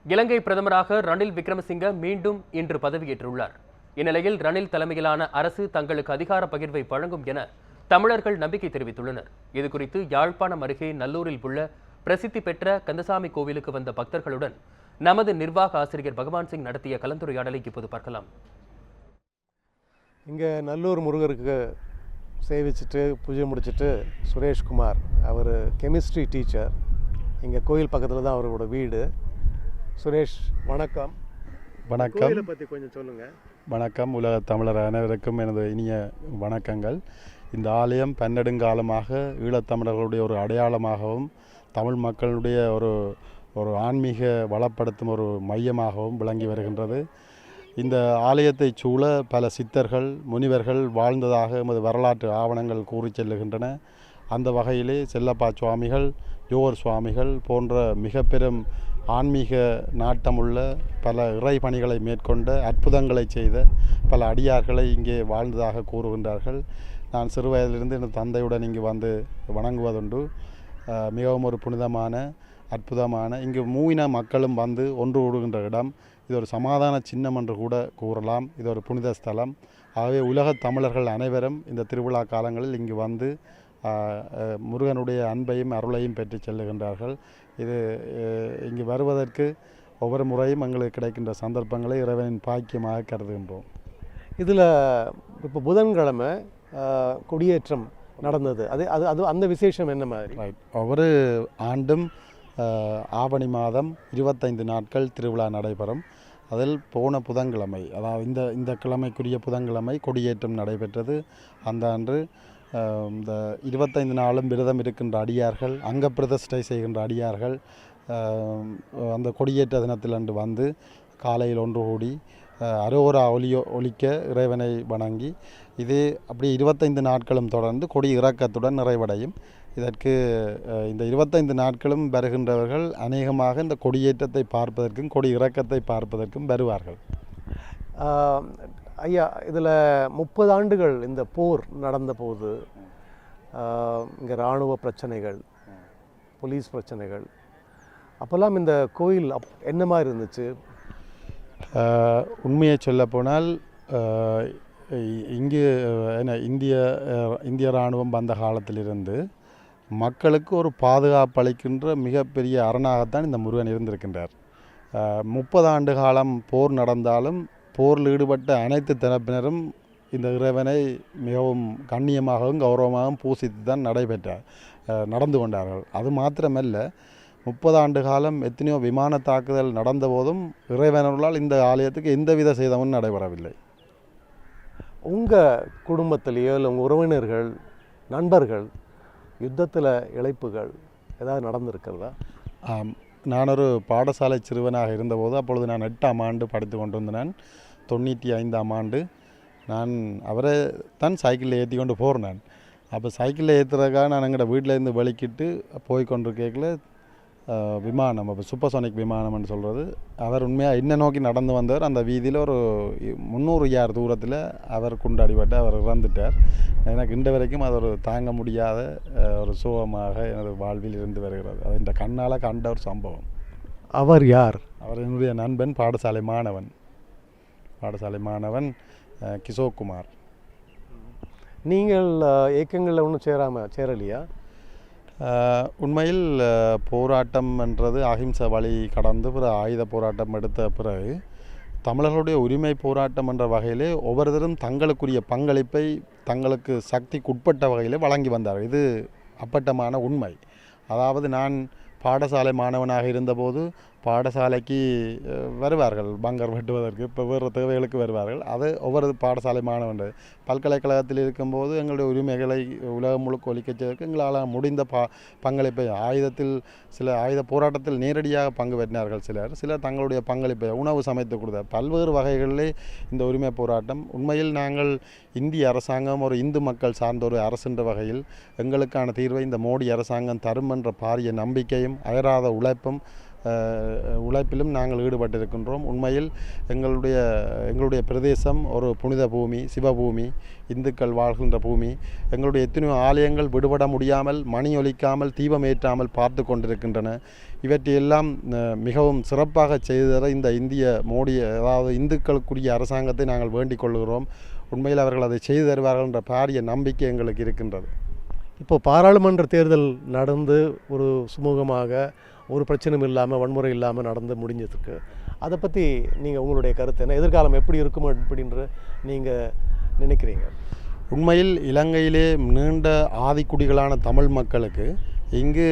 இலங்கை பிரதமராக ரணில் விக்ரமசிங்க மீண்டும் இன்று பதவியேற்றுள்ளார். இந்நிலையில் ரணில் தலைமையிலான அரசு தங்களுக்கு அதிகார பகிர்வை வழங்கும் என தமிழர்கள் நம்பிக்கை தெரிவித்துள்ளனர். இதுகுறித்து யாழ்ப்பாணம் அருகே நல்லூரில் உள்ள பிரசித்தி பெற்ற கந்தசாமி கோவிலுக்கு வந்த பக்தர்களுடன் நமது நிர்வாக ஆசிரியர் பகவான் சிங் நடத்திய கலந்துரையாடலை இப்போது பார்க்கலாம். இங்கே நல்லூர் முருகருக்கு சேவிச்சுட்டு பூஜை முடிச்சுட்டு சுரேஷ்குமார், அவர் கெமிஸ்ட்ரி டீச்சர், இங்கே கோயில் பக்கத்தில் தான் அவரோட வீடு. சுரேஷ், வணக்கம். வணக்கம். கோயிலை பற்றி கொஞ்சம் சொல்லுங்கள். வணக்கம். உலக தமிழர் அனைவருக்கும் எனது இனிய வணக்கங்கள். இந்த ஆலயம் பன்னெடுங்காலமாக ஈழத்தமிழர்களுடைய ஒரு அடையாளமாகவும் தமிழ் மக்களுடைய ஒரு ஆன்மீக வளப்படுத்தும் ஒரு மையமாகவும் விளங்கி வருகின்றது. இந்த ஆலயத்தை சூழ பல சித்தர்கள் முனிவர்கள் வாழ்ந்ததாக எமது வரலாற்று ஆவணங்கள் கூறி செல்லுகின்றன. அந்த வகையிலே செல்லப்பா சுவாமிகள், யோகர் சுவாமிகள் போன்ற மிக பெரும் ஆன்மீக நாட்டமுள்ள பல இறை பணிகளை மேற்கொண்ட அற்புதங்களை செய்த பல அடியார்களை இங்கே வாழ்ந்ததாக கூறுகின்றார்கள். நான் சிறு வயதிலிருந்து எனது தந்தையுடன் இங்கு வந்து வணங்குவதுண்டு. மிகவும் ஒரு புனிதமான அற்புதமான, இங்கு மூவின மக்களும் வந்து ஒன்று கூடுகின்ற இடம். இது ஒரு சமாதான சின்னம் என்று கூட கூறலாம். இது ஒரு புனித ஸ்தலம். ஆகவே உலகத் தமிழர்கள் அனைவரும் இந்த திருவிழா காலங்களில் இங்கு வந்து முருகனுடைய அன்பையும் அருளையும் பெற்று செல்லுகின்றார்கள். இது இங்கு வருவதற்கு ஒவ்வொரு முறையும் எங்களுக்கு கிடைக்கின்ற சந்தர்ப்பங்களை இறைவனின் பாக்கியமாக கருதுகின்றோம். இதில் இப்போ புதன்கிழமை கொடியேற்றம் நடந்தது. அது அந்த விசேஷம் என்ன மாதிரி? ஒவ்வொரு ஆண்டும் ஆவணி மாதம் 25 நாட்கள் திருவிழா நடைபெறும். அதில் போன புதன்கிழமை, அதாவது இந்த கிழமைக்குரிய புதன்கிழமை கொடியேற்றம் நடைபெற்றது. அந்த அன்று இந்த 25 நாளும் விரதம் இருக்கின்ற அடியார்கள், அங்க பிரதிஷ்டை செய்கின்ற அடியார்கள் அந்த கொடியேற்ற தினத்தில் அன்று வந்து காலையில் ஒன்று கூடி அரோரா ஒலிக்க இறைவனை வணங்கி, இதே அப்படி 25 நாட்களும் தொடர்ந்து கொடி இறக்கத்துடன் நிறைவடையும். இதற்கு இந்த 25 நாட்களும் வருகின்றவர்கள் அநேகமாக இந்த கொடியேற்றத்தை பார்ப்பதற்கும் கொடி இறக்கத்தை பார்ப்பதற்கும் வருவார்கள். ஐயா, இதில் 30 ஆண்டுகள் இந்த போர் நடந்த போது இங்கே இராணுவ பிரச்சனைகள், போலீஸ் பிரச்சனைகள், அப்போல்லாம் இந்த கோயில் என்ன மாதிரி இருந்துச்சு? உண்மையை சொல்ல போனால் இங்கு இந்திய இராணுவம் வந்த காலத்திலிருந்து மக்களுக்கு ஒரு பாதுகாப்பு அளிக்கின்ற மிகப்பெரிய அரணாகத்தான் இந்த முருகன் இருந்திருக்கின்றார். 30 ஆண்டு காலம் போர் நடந்தாலும் போரில் ஈடுபட்ட அனைத்து தரப்பினரும் இந்த இறைவனை மிகவும் கண்ணியமாகவும் கௌரவமாகவும் பூசித்து தான் நடந்து கொண்டார்கள். அது மாத்திரமல்ல, 30 ஆண்டு காலம் எத்தனையோ விமான தாக்குதல் நடந்த போதும் இறைவனர்களால் இந்த ஆலயத்துக்கு எந்தவித சேதமும் நடைபெறவில்லை. உங்கள் குடும்பத்திலேயோ இல்லை உங்கள் உறவினர்கள், நண்பர்கள் யுத்தத்தில் இழப்புகள் ஏதாவது நடந்திருக்கிறதா? நான் ஒரு பாடசாலை சிறுவனாக இருந்தபோது, அப்பொழுது நான் 8ஆம் ஆண்டு படித்து கொண்டிருந்தேன். 95ஆம் ஆண்டு நான் அவரை தான் சைக்கிளில் ஏற்றி கொண்டு போகிறேன். அப்போ சைக்கிளில் ஏற்றுறதுக்காக நான் எங்களோட வீட்டிலேருந்து வெளிக்கிட்டு போய் கொண்டு கேட்கல விமானம், அப்போ சூப்பர்சோனிக் விமானம்னு சொல்கிறது, அவர் உண்மையாக என்ன நோக்கி நடந்து வந்தவர். அந்த வீதியில் ஒரு 300 யார் தூரத்தில் அவர் குண்டாடிப்பட்டு அவர் இறந்துட்டார். எனக்கு இன்று வரைக்கும் அது ஒரு தாங்க முடியாத ஒரு சோகமாக எனது வாழ்வில் இருந்து வருகிறது. அது இந்த கண்ணால் கண்ட ஒரு சம்பவம். அவர் யார்? அவர் என்னுடைய நண்பன், பாடசாலை மாணவன் கிஷோக்குமார். நீங்கள் இயக்கங்களில் ஒன்றும் சேரலையா? உண்மையில் போராட்டம் என்றது அஹிம்சை வழி கடந்து பிற ஆயுத போராட்டம் எடுத்த பிறகு தமிழர்களுடைய உரிமை போராட்டம் என்ற வகையிலே ஒவ்வொருத்தரும் தங்களுக்குரிய பங்களிப்பை தங்களுக்கு சக்திக்கு உட்பட்ட வகையிலே வழங்கி வந்தார்கள். இது அப்பட்டமான உண்மை. அதாவது நான் பாடசாலை மாணவனாக இருந்தபோது பாடசாலைக்கு வருவார்கள் பங்கர் வெட்டுவதற்கு, இப்போ வேறு தேவைகளுக்கு வருவார்கள். அது ஒவ்வொரு பாடசாலை மாணவன். பல்கலைக்கழகத்தில் இருக்கும்போது எங்களுடைய உரிமைகளை உலகம் முழுக்க ஒழிக்கச்சதற்கு எங்களால் முடிந்த பங்களிப்பை சில ஆயுத போராட்டத்தில் நேரடியாக பங்கு பெற்றினார்கள். சிலர் தங்களுடைய பங்களிப்பை உணவு சமைத்து கொடுத்தார். பல்வேறு வகைகளிலே இந்த உரிமை போராட்டம். உண்மையில் நாங்கள் இந்திய அரசாங்கம் ஒரு இந்து மக்கள் சார்ந்த ஒரு அரசுன்ற வகையில் எங்களுக்கான தீர்வை இந்த மோடி அரசாங்கம் தரும் என்ற பாரிய நம்பிக்கையும் அயராத உழைப்பும் உழைப்பிலும் நாங்கள் ஈடுபட்டிருக்கின்றோம். உண்மையில் எங்களுடைய பிரதேசம் ஒரு புனித பூமி, சிவபூமி, இந்துக்கள் வாழ்கின்ற பூமி. எங்களுடைய எத்தனையோ ஆலயங்கள் விடுபட முடியாமல், மணி ஒலிக்காமல், தீபம் ஏற்றாமல் பார்த்து கொண்டிருக்கின்றன. இவற்றையெல்லாம் மிகவும் சிறப்பாக செய்தத இந்த இந்திய மோடி, அதாவது இந்துக்களுக்குரிய அரசாங்கத்தை நாங்கள் வேண்டிக் கொள்கிறோம். உண்மையில் அவர்கள் அதை செய்து தருவார்கள் என்ற பாரிய நம்பிக்கை எங்களுக்கு இருக்கின்றது. இப்போ பாராளுமன்ற தேர்தல் நடந்து ஒரு சுமூகமாக ஒரு பிரச்சனையும் இல்லாமல், வன்முறை இல்லாமல் நடந்து முடிஞ்சதுக்கு அதை பற்றி நீங்கள் உங்களுடைய கருத்து என்ன? எதிர்காலம் எப்படி இருக்கும் அப்படின்ற நீங்கள் நினைக்கிறீங்க? உண்மையில் இலங்கையிலே நீண்ட ஆதிக்குடிகளான தமிழ் மக்களுக்கு இங்கு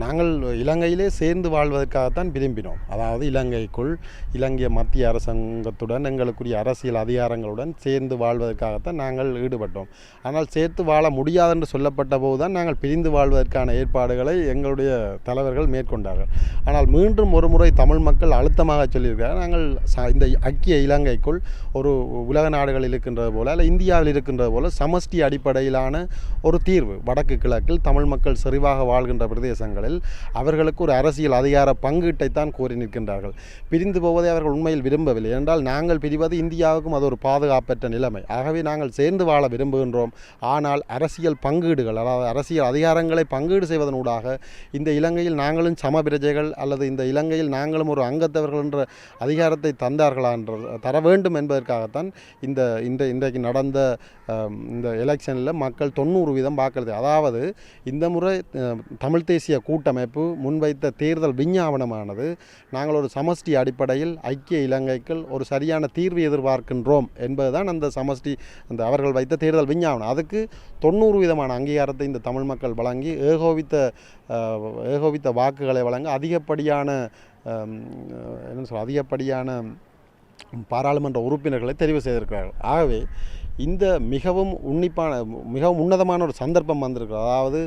நாங்கள் இலங்கையிலே சேர்ந்து வாழ்வதற்காகத்தான் விரும்பினோம். அதாவது இலங்கைக்குள் இலங்கை மத்திய அரசாங்கத்துடன் எங்களுக்குரிய அரசியல் அதிகாரங்களுடன் சேர்ந்து வாழ்வதற்காகத்தான் நாங்கள் ஈடுபட்டோம். ஆனால் சேர்த்து வாழ முடியாது என்று சொல்லப்பட்ட போது தான் நாங்கள் பிரிந்து வாழ்வதற்கான ஏற்பாடுகளை எங்களுடைய தலைவர்கள் மேற்கொண்டார்கள். ஆனால் மீண்டும் ஒரு முறை தமிழ் மக்கள் அழுத்தமாக சொல்லியிருக்கிறார்கள், நாங்கள் இந்த ஐக்கிய இலங்கைக்குள் ஒரு உலக நாடுகளில் இருக்கின்றது போல அல்ல இந்தியாவில் இருக்கின்றது போல சமஷ்டி அடிப்படையிலான ஒரு தீர்வு, வடக்கு கிழக்கில் தமிழ் மக்கள் செறிவாக வாழ்கின்ற பிரதேசங்களில் அவர்களுக்கு ஒரு அரசியல் அதிகார பங்கீட்டைத்தான் கோரி நிற்கின்றார்கள். பிரிந்து போவதை அவர்கள் உண்மையில் விரும்பவில்லை. என்றால் நாங்கள் பிரிவது இந்தியாவுக்கும் அது ஒரு பாதுகாப்பற்ற நிலைமை. ஆகவே நாங்கள் சேர்ந்து வாழ விரும்புகின்றோம். ஆனால் அரசியல் பங்கீடுகள், அதாவது அரசியல் அதிகாரங்களை பங்கீடு செய்வதனூடாக இந்த இலங்கையில் நாங்களும் சம பிரஜைகள் அல்லது இந்த இலங்கையில் நாங்களும் ஒரு அங்கத்தவர்கள் என்ற அதிகாரத்தை தர வேண்டும் என்பதற்காகத்தான் இன்றைக்கு நடந்த இந்த எலெக்ஷனில் மக்கள் 90% வாக்களித்தது. அதாவது இந்த முறை தமிழ் தேசிய கூட்டமைப்பு முன்வைத்த தேர்தல் விஞ்ஞாபனமானது நாங்கள் ஒரு சமஷ்டி அடிப்படையில் ஐக்கிய இலங்கைக்குள் ஒரு சரியான தீர்வு எதிர்பார்க்கின்றோம் என்பதுதான் அந்த அவர்கள் வைத்த தேர்தல் விஞ்ஞாபனம். அதுக்கு 90% அங்கீகாரத்தை இந்த தமிழ் மக்கள் வழங்கி ஏகோபித்த வாக்குகளை வழங்க அதிகப்படியான பாராளுமன்ற உறுப்பினர்களை தெரிவு செய்திருக்கிறார்கள். ஆகவே இந்த மிகவும் உன்னதமான ஒரு சந்தர்ப்பம் வந்திருக்கிறது. அதாவது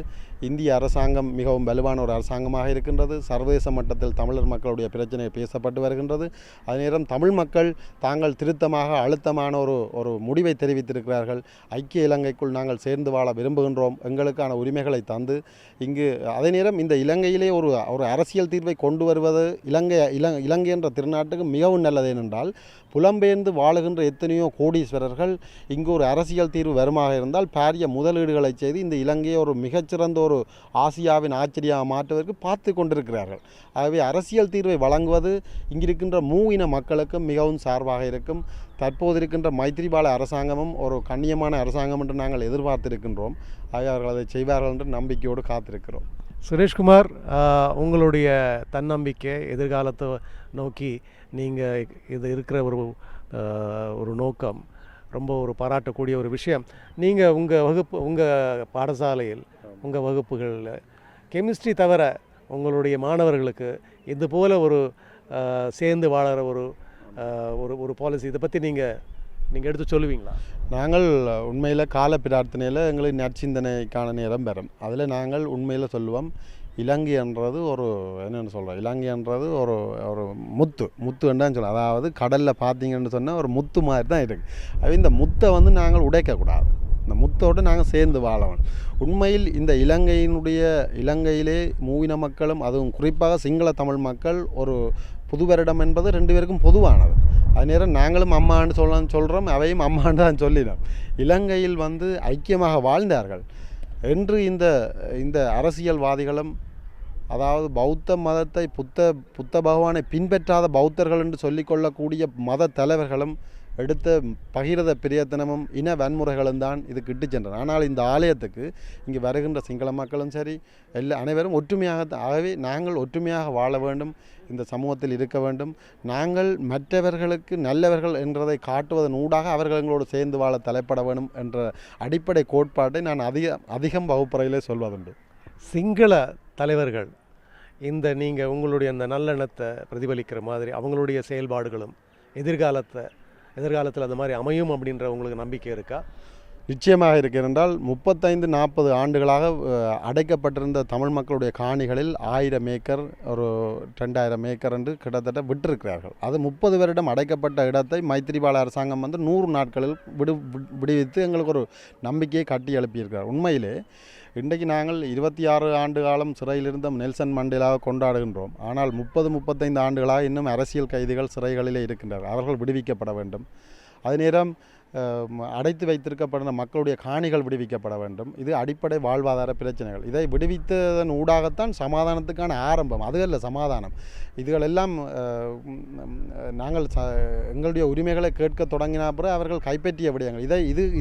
இந்திய அரசாங்கம் மிகவும் வலுவான ஒரு அரசாங்கமாக இருக்கின்றது. சர்வதேச மட்டத்தில் தமிழர் மக்களுடைய பிரச்சனை பேசப்பட்டு வருகின்றது. அதே நேரம் தமிழ் மக்கள் தாங்கள் திருத்தமாக அழுத்தமான ஒரு முடிவை தெரிவித்திருக்கிறார்கள். ஐக்கிய இலங்கைக்குள் நாங்கள் சேர்ந்து வாழ விரும்புகின்றோம், எங்களுக்கான உரிமைகளை தந்து இங்கு அதே நேரம் இந்த இலங்கையிலே ஒரு அரசியல் தீர்வை கொண்டு வருவது இலங்கை என்ற திருநாட்டுக்கு மிகவும் நல்லது. ஏனென்றால் புலம்பெயர்ந்து வாழுகின்ற எத்தனையோ கோடீஸ்வரர்கள் இங்கு ஒரு அரசியல் தீர்வு வருமாக இருந்தால் பாரிய முதலீடுகளை செய்து இந்த இலங்கையை ஒரு மிகச்சிறந்த ஒரு ஆசியாவின் ஆச்சரியாக மாற்றுவதற்கு பார்த்து கொண்டிருக்கிறார்கள். ஆகவே அரசியல் தீர்வை வழங்குவது இங்கிருக்கின்ற மூவின மக்களுக்கு மிகவும் சார்பாக இருக்கும். தற்போது இருக்கின்ற மைத்திரிபால அரசாங்கமும் ஒரு கண்ணியமான அரசாங்கம் என்று நாங்கள் எதிர்பார்த்திருக்கின்றோம். ஆகவே அவர்கள் அதை செய்வார்கள் என்று நம்பிக்கையோடு காத்திருக்கிறோம். சுரேஷ்குமார், உங்களுடைய தன்னம்பிக்கை எதிர்காலத்தை நோக்கி நீங்கள் இது இருக்கிற ஒரு நோக்கம் ரொம்ப ஒரு பாராட்டக்கூடிய ஒரு விஷயம். நீங்கள் உங்கள் பாடசாலையில் உங்கள் வகுப்புகளில் கெமிஸ்ட்ரி தவிர உங்களுடைய மாணவர்களுக்கு இது போல் ஒரு சேர்ந்து வாழற ஒரு பாலிசி இதை பற்றி நீங்கள் எடுத்து சொல்லுவீங்களா? நாங்கள் உண்மையில் கால பிரார்த்தனையில் எங்களுக்கு நற்சிந்தனைக்கான நேரம் பெறும். அதில் நாங்கள் உண்மையில் சொல்லுவோம், இலங்கை என்றது இலங்கை என்றது ஒரு முத்து என்றான்னு சொல்லுவோம். அதாவது கடலில் பார்த்தீங்கன்னு சொன்னால் ஒரு முத்து மாதிரி தான் இருக்குது. அது இந்த முத்தை நாங்கள் உடைக்கக்கூடாது. இந்த முத்தோடு நாங்கள் சேர்ந்து வாழணும். உண்மையில் இந்த இலங்கையிலே மூவின மக்களும் அதுவும் குறிப்பாக சிங்கள தமிழ் மக்கள் ஒரு புது வருடம் என்பது 2 பேருக்கும் பொதுவானது. அது நேரம் நாங்களும் அம்மான்னு சொல்கிறோம், அவையும் அம்மான்னு தான் சொல்லினோம். இலங்கையில் ஐக்கியமாக வாழ்ந்தார்கள் என்று இந்த அரசியல்வாதிகளும், அதாவது பௌத்த மதத்தை புத்த பகவானை பின்பற்றாத பௌத்தர்கள் என்று சொல்லிக்கொள்ளக்கூடிய மத தலைவர்களும் எடுத்த பகிரத பிரயத்தனமும் இன வன்முறைகளும் தான் இதுக்கு இட்டு சென்றன. ஆனால் இந்த ஆலயத்துக்கு இங்கு வருகின்ற சிங்கள மக்களும் சரி அனைவரும் ஆகவே நாங்கள் ஒற்றுமையாக வாழ வேண்டும், இந்த சமூகத்தில் இருக்க வேண்டும். நாங்கள் மற்றவர்களுக்கு நல்லவர்கள் என்றதை காட்டுவதன் ஊடாக அவர்கள் எங்களோடு சேர்ந்து வாழ தலைப்பட வேண்டும் என்ற அடிப்படை கோட்பாட்டை நான் அதிகம் வகுப்பறையிலே சொல்வதுண்டு. சிங்கள தலைவர்கள் நீங்கள் உங்களுடைய அந்த நல்லெண்ணத்தை பிரதிபலிக்கிற மாதிரி அவங்களுடைய செயல்பாடுகளும் எதிர்காலத்தில் அந்த மாதிரி அமையும் அப்படின்ற உங்களுக்கு நம்பிக்கை இருக்கா? நிச்சயமாக இருக்கிறால் 35-40 ஆண்டுகளாக அடைக்கப்பட்டிருந்த தமிழ் மக்களுடைய காணிகளில் 1000 ஏக்கர் ஒரு 2000 ஏக்கர் என்று கிட்டத்தட்ட விட்டிருக்கிறார்கள். அது 30 வருடம் அடைக்கப்பட்ட இடத்தை மைத்திரிபால அரசாங்கம் வந்து 100 நாட்களில் விடுவித்து எங்களுக்கு ஒரு நம்பிக்கையை கட்டி எழுப்பியிருக்கிறார். உண்மையிலே இன்றைக்கு நாங்கள் 26 ஆண்டு காலம் சிறையில் இருந்த நெல்சன் மண்டேலாவை கொண்டாடுகின்றோம். ஆனால் 30-35 ஆண்டுகளாக இன்னும் அரசியல் கைதிகள் சிறைகளிலே இருக்கின்றனர். அவர்கள் விடுவிக்கப்பட வேண்டும். அதே நேரம் அடைத்து வைத்திருக்கப்பட்ட மக்களுடைய காணிகள் விடுவிக்கப்பட வேண்டும். இது அடிப்படை வாழ்வாதார பிரச்சனைகள். இதை விடுவித்ததன் ஊடாகத்தான் சமாதானத்துக்கான ஆரம்பம். அது அல்ல சமாதானம். இதுகளெல்லாம் நாங்கள் எங்களுடைய உரிமைகளை கேட்க தொடங்கின பிறகு அவர்கள் கைப்பற்றிய விடயங்கள்.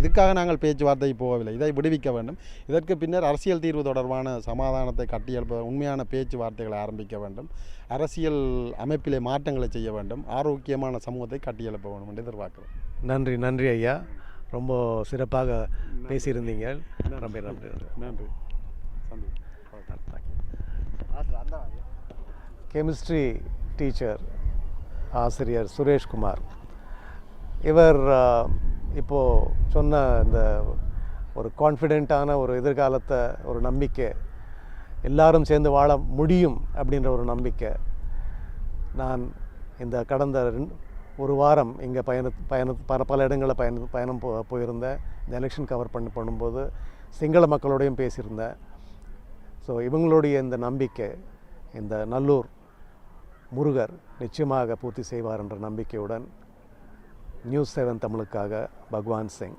இதுக்காக நாங்கள் பேச்சுவார்த்தை போகவில்லை. இதை விடுவிக்க வேண்டும். இதற்கு பின்னர் அரசியல் தீர்வு தொடர்பான சமாதானத்தை கட்டியெழுப்ப உண்மையான பேச்சுவார்த்தைகளை ஆரம்பிக்க வேண்டும். அரசியல் அமைப்பிலே மாற்றங்களை செய்ய வேண்டும். ஆரோக்கியமான சமூகத்தை கட்டியெழுப்ப வேண்டும் என்று எதிர்பார்க்கிறோம். நன்றி ஐயா, ரொம்ப சிறப்பாக பேசியிருந்தீங்க. ரொம்ப நன்றி. நன்றி. கெமிஸ்ட்ரி டீச்சர் ஆசிரியர் சுரேஷ்குமார் இவர் இப்போது சொன்ன இந்த ஒரு கான்ஃபிடெண்ட்டான ஒரு எதிர்காலத்தை, ஒரு நம்பிக்கை, எல்லாரும் சேர்ந்து வாழ முடியும் அப்படின்ற ஒரு நம்பிக்கை. நான் இந்த கடந்த ஒரு வாரம் இங்கே பல இடங்களில் பயணம் போயிருந்தேன். இந்த எலெக்ஷன் கவர் பண்ணும்போது சிங்கள மக்களோடையும் பேசியிருந்தேன். ஸோ இவங்களுடைய இந்த நம்பிக்கை, இந்த நல்லூர் முருகர் நிச்சயமாக பூர்த்தி செய்வார் என்ற நம்பிக்கையுடன் நியூஸ் 7 தமிழுக்காக பகவான் சிங்.